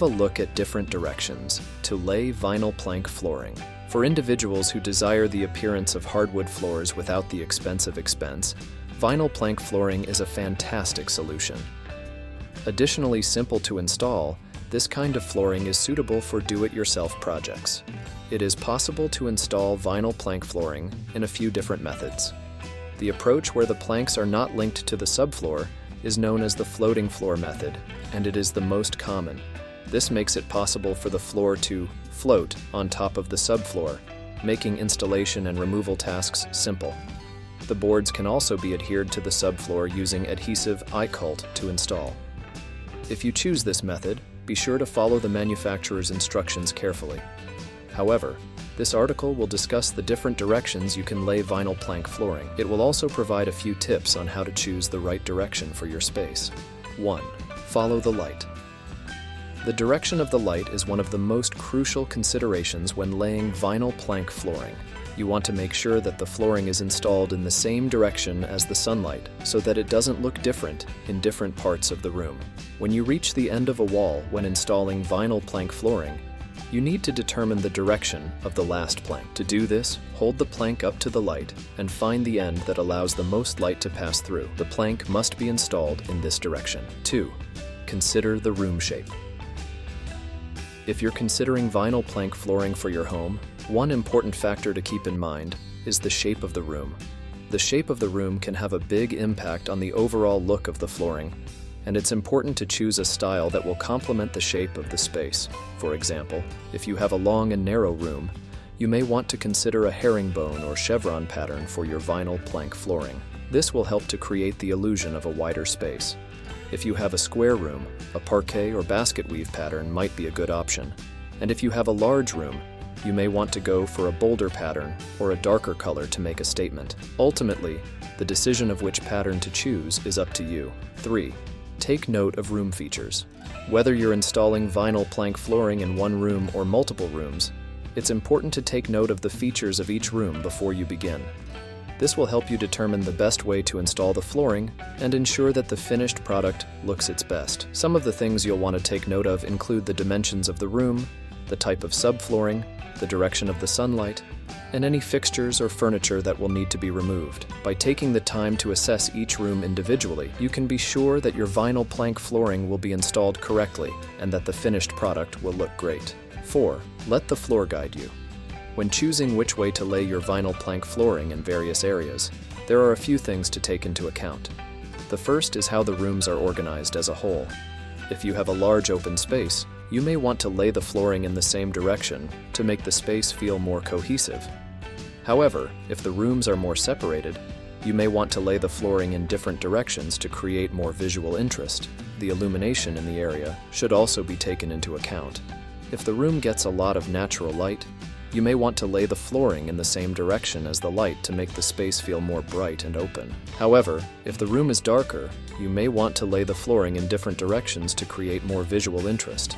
have a look at different directions to lay vinyl plank flooring. For individuals who desire the appearance of hardwood floors without the expense, vinyl plank flooring is a fantastic solution. Additionally simple to install, this kind of flooring is suitable for do-it-yourself projects. It is possible to install vinyl plank flooring in a few different methods. The approach where the planks are not linked to the subfloor is known as the floating floor method, and it is the most common. This makes it possible for the floor to float on top of the subfloor, making installation and removal tasks simple. The boards can also be adhered to the subfloor using adhesive iCult to install. If you choose this method, be sure to follow the manufacturer's instructions carefully. However, this article will discuss the different directions you can lay vinyl plank flooring. It will also provide a few tips on how to choose the right direction for your space. 1. Follow the light. The direction of the light is one of the most crucial considerations when laying vinyl plank flooring. You want to make sure that the flooring is installed in the same direction as the sunlight so that it doesn't look different in different parts of the room. When you reach the end of a wall when installing vinyl plank flooring, you need to determine the direction of the last plank. To do this, hold the plank up to the light and find the end that allows the most light to pass through. The plank must be installed in this direction. 2. Consider the room shape. If you're considering vinyl plank flooring for your home, one important factor to keep in mind is the shape of the room. The shape of the room can have a big impact on the overall look of the flooring, and it's important to choose a style that will complement the shape of the space. For example, if you have a long and narrow room, you may want to consider a herringbone or chevron pattern for your vinyl plank flooring. This will help to create the illusion of a wider space. If you have a square room, a parquet or basket weave pattern might be a good option. And if you have a large room, you may want to go for a bolder pattern or a darker color to make a statement. Ultimately, the decision of which pattern to choose is up to you. 3. Take note of room features. Whether you're installing vinyl plank flooring in one room or multiple rooms, it's important to take note of the features of each room before you begin. This will help you determine the best way to install the flooring and ensure that the finished product looks its best. Some of the things you'll want to take note of include the dimensions of the room, the type of subflooring, the direction of the sunlight, and any fixtures or furniture that will need to be removed. By taking the time to assess each room individually, you can be sure that your vinyl plank flooring will be installed correctly and that the finished product will look great. 4. Let the floor guide you. When choosing which way to lay your vinyl plank flooring in various areas, there are a few things to take into account. The first is how the rooms are organized as a whole. If you have a large open space, you may want to lay the flooring in the same direction to make the space feel more cohesive. However, if the rooms are more separated, you may want to lay the flooring in different directions to create more visual interest. The illumination in the area should also be taken into account. If the room gets a lot of natural light, you may want to lay the flooring in the same direction as the light to make the space feel more bright and open. However, if the room is darker, you may want to lay the flooring in different directions to create more visual interest.